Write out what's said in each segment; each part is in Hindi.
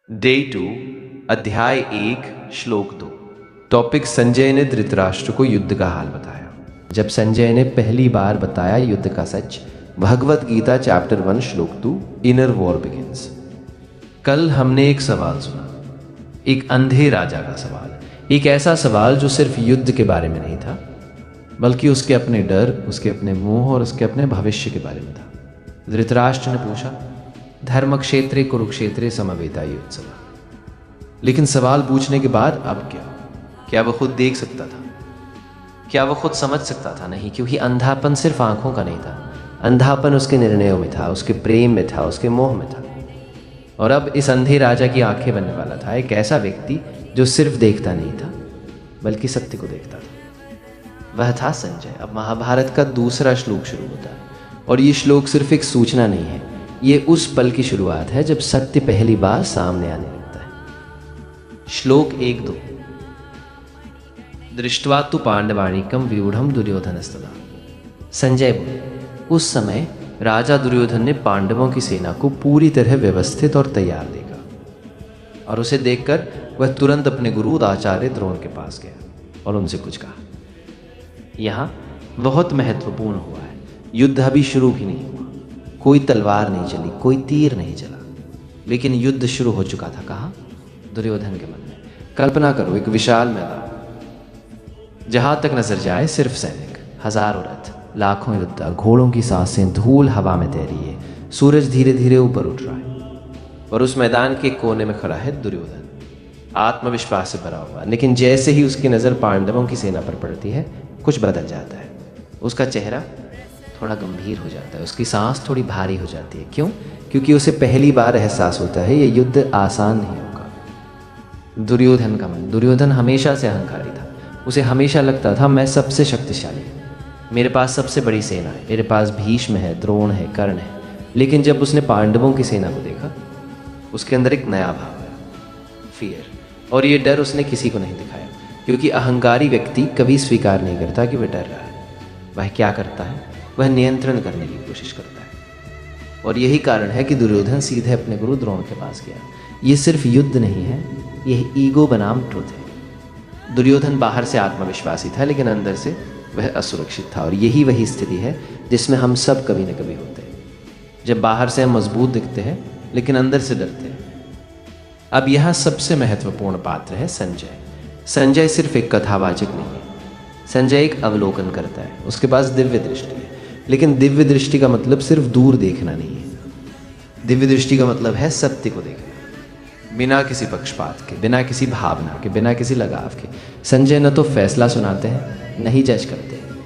डे 2 अध्याय 1 श्लोक 2। टॉपिक संजय ने धृतराष्ट्र को युद्ध का हाल बताया। जब संजय ने पहली बार बताया युद्ध का सच, भगवत गीता चैप्टर 1 श्लोक 2 इनर वॉर बिगिंस। कल हमने एक सवाल सुना, एक अंधे राजा का सवाल, एक ऐसा सवाल जो सिर्फ युद्ध के बारे में नहीं था, बल्कि उसके अपने डर, उसके अपने मोह और उसके अपने भविष्य के बारे में था। धृतराष्ट्र ने पूछा, धर्म क्षेत्रे कुरुक्षेत्रे समवेतायुः युत्सव। लेकिन सवाल पूछने के बाद अब क्या वह खुद देख सकता था? क्या वह खुद समझ सकता था? नहीं, क्योंकि अंधापन सिर्फ आंखों का नहीं था, अंधापन उसके निर्णयों में था, उसके प्रेम में था, उसके मोह में था। और अब इस अंधे राजा की आंखें बनने वाला था एक ऐसा व्यक्ति जो सिर्फ देखता नहीं था, बल्कि सत्य को देखता था। वह था संजय। अब महाभारत का दूसरा श्लोक शुरू होता है, और ये श्लोक सिर्फ एक सूचना नहीं है, ये उस पल की शुरुआत है जब सत्य पहली बार सामने आने लगता है। श्लोक 1-2। दृष्ट्वा तु पांडवानीकम व्यूढ़म दुर्योधनस्तदा। संजय बोले, उस समय राजा दुर्योधन ने पांडवों की सेना को पूरी तरह व्यवस्थित और तैयार देखा, और उसे देखकर वह तुरंत अपने गुरु आचार्य द्रोण के पास गया और उनसे कुछ कहा। यहाँ बहुत महत्वपूर्ण हुआ है, युद्ध अभी शुरू भी नहीं हुआ, कोई तलवार नहीं चली, कोई तीर नहीं चला, लेकिन युद्ध शुरू हो चुका था। कहाँ? दुर्योधन के मन में। कल्पना करो, एक विशाल मैदान, जहां तक नजर जाए सिर्फ सैनिक, हजारों रथ, लाखों योद्धा, घोड़ों की सांसें धूल हवा में तैरी है, सूरज धीरे धीरे ऊपर उठ रहा है, और उस मैदान के कोने में खड़ा है दुर्योधन, आत्मविश्वास से भरा हुआ। लेकिन जैसे ही उसकी नज़र पांडवों की सेना पर पड़ती है, कुछ बदल जाता है। उसका चेहरा थोड़ा गंभीर हो जाता है, उसकी सांस थोड़ी भारी हो जाती है। क्यों? क्योंकि उसे पहली बार एहसास होता है ये युद्ध आसान नहीं होगा। दुर्योधन का मन, दुर्योधन हमेशा से अहंकारी था। उसे हमेशा लगता था मैं सबसे शक्तिशाली हूँ, मेरे पास सबसे बड़ी सेना है, मेरे पास भीष्म है, द्रोण है, कर्ण है। लेकिन जब उसने पांडवों की सेना को देखा, उसके अंदर एक नया भाव आया, फियर। और ये डर उसने किसी को नहीं दिखाया, क्योंकि अहंकारी व्यक्ति कभी स्वीकार नहीं करता कि वह डर रहा है। वह क्या करता है? वह नियंत्रण करने की कोशिश करता है। और यही कारण है कि दुर्योधन सीधे अपने गुरु द्रोण के पास गया। ये सिर्फ युद्ध नहीं है, यह ईगो बनाम ट्रुथ है। दुर्योधन बाहर से आत्मविश्वासी था, लेकिन अंदर से वह असुरक्षित था। और यही वही स्थिति है जिसमें हम सब कभी न कभी होते हैं, जब बाहर से हम मजबूत दिखते हैं लेकिन अंदर से डरते हैं। अब यहाँ सबसे महत्वपूर्ण पात्र है संजय। संजय सिर्फ एक कथावाचक नहीं है, संजय एक अवलोकन करता है। उसके पास दिव्य दृष्टि है, लेकिन दिव्य दृष्टि का मतलब सिर्फ दूर देखना नहीं है। दिव्य दृष्टि का मतलब है सत्य को देखना, बिना किसी पक्षपात के, बिना किसी भावना के, बिना किसी लगाव के। संजय न तो फैसला सुनाते हैं, न ही जज करते हैं।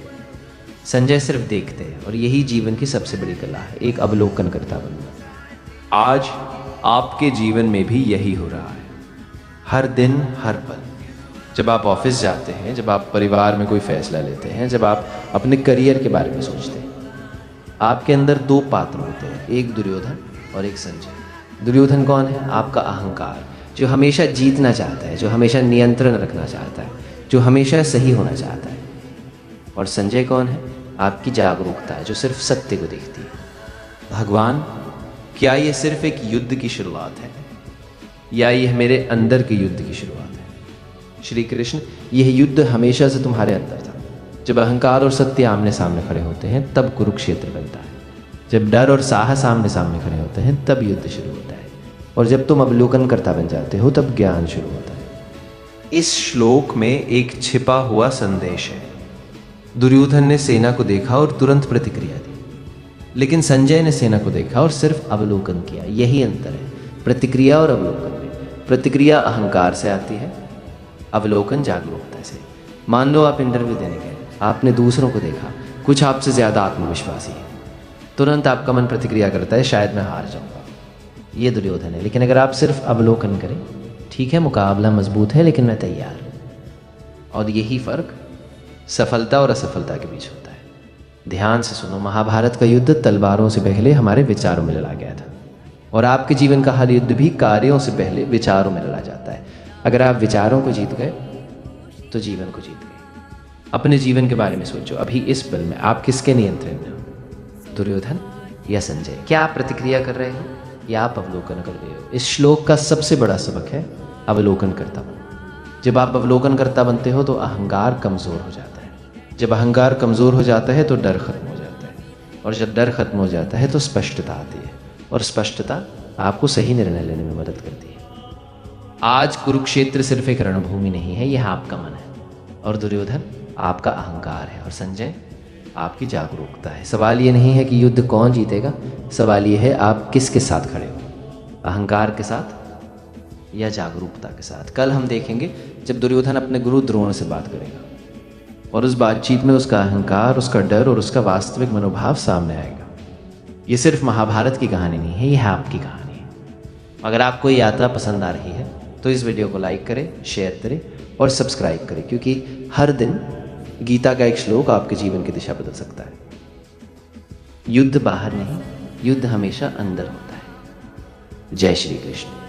संजय सिर्फ देखते हैं, और यही जीवन की सबसे बड़ी कला है, एक अवलोकन करता बनना। आज आपके जीवन में भी यही हो रहा है। हर दिन, हर पल, जब आप ऑफिस जाते हैं, जब आप परिवार में कोई फैसला लेते हैं, जब आप अपने करियर के बारे में सोचते हैं, आपके अंदर दो पात्र होते हैं, एक दुर्योधन और एक संजय। दुर्योधन कौन है? आपका अहंकार, जो हमेशा जीतना चाहता है, जो हमेशा नियंत्रण रखना चाहता है, जो हमेशा सही होना चाहता है। और संजय कौन है? आपकी जागरूकता है, जो सिर्फ सत्य को देखती है। भगवान, क्या ये सिर्फ एक युद्ध की शुरुआत है, या यह मेरे अंदर के युद्ध की शुरुआत है? श्री कृष्ण, यह युद्ध हमेशा से तुम्हारे अंदर था। जब अहंकार और सत्य आमने सामने खड़े होते हैं, तब कुरुक्षेत्र बनता है। जब डर और साहस आमने सामने खड़े होते हैं, तब युद्ध शुरू होता है। और जब तुम अवलोकन करता बन जाते हो, तब ज्ञान शुरू होता है। इस श्लोक में एक छिपा हुआ संदेश है। दुर्योधन ने सेना को देखा और तुरंत प्रतिक्रिया दी, लेकिन संजय ने सेना को देखा और सिर्फ अवलोकन किया। यही अंतर है प्रतिक्रिया और अवलोकन में। प्रतिक्रिया अहंकार से आती है, अवलोकन जागरूकता से। मान लो आप इंटरव्यू देने गए, आपने दूसरों को देखा, कुछ आपसे ज़्यादा आत्मविश्वासी है, तुरंत आपका मन प्रतिक्रिया करता है, शायद मैं हार जाऊंगा। ये दुर्योधन है। लेकिन अगर आप सिर्फ अवलोकन करें, ठीक है मुकाबला मजबूत है, लेकिन मैं तैयार हूँ। और यही फर्क सफलता और असफलता के बीच होता है। ध्यान से सुनो, महाभारत का युद्ध तलवारों से पहले हमारे विचारों में लड़ा गया था, और आपके जीवन का हर युद्ध भी कार्यों से पहले विचारों में लड़ा जाता है। अगर आप विचारों को जीत गए तो जीवन को जीत गए। अपने जीवन के बारे में सोचो, अभी इस पल में आप किसके नियंत्रण में हो? दुर्योधन या संजय? क्या आप प्रतिक्रिया कर रहे हो ये आप अवलोकन कर रहे हो। इस श्लोक का सबसे बड़ा सबक है अवलोकन करता बनना। जब आप अवलोकन करता बनते हो तो अहंकार कमज़ोर हो जाता है। जब अहंकार कमज़ोर हो जाता है तो डर खत्म हो जाता है, और जब डर खत्म हो जाता है तो स्पष्टता आती है, और स्पष्टता आपको सही निर्णय लेने में मदद करती है। आज कुरुक्षेत्र सिर्फ एक रणभूमि नहीं है, यह आपका मन है, और दुर्योधन आपका अहंकार है, और संजय आपकी जागरूकता है। सवाल ये नहीं है कि युद्ध कौन जीतेगा, सवाल ये है आप किसके साथ खड़े हो, अहंकार के साथ या जागरूकता के साथ। कल हम देखेंगे जब दुर्योधन अपने गुरु द्रोण से बात करेगा, और उस बातचीत में उसका अहंकार, उसका डर और उसका वास्तविक मनोभाव सामने आएगा। ये सिर्फ महाभारत की कहानी नहीं है, यह आपकी कहानी है। अगर आपको ये यात्रा पसंद आ रही है तो इस वीडियो को लाइक करें, शेयर करें और सब्सक्राइब करें, क्योंकि हर दिन गीता का एक श्लोक आपके जीवन की दिशा बदल सकता है। युद्ध बाहर नहीं, युद्ध हमेशा अंदर होता है। जय श्री कृष्ण।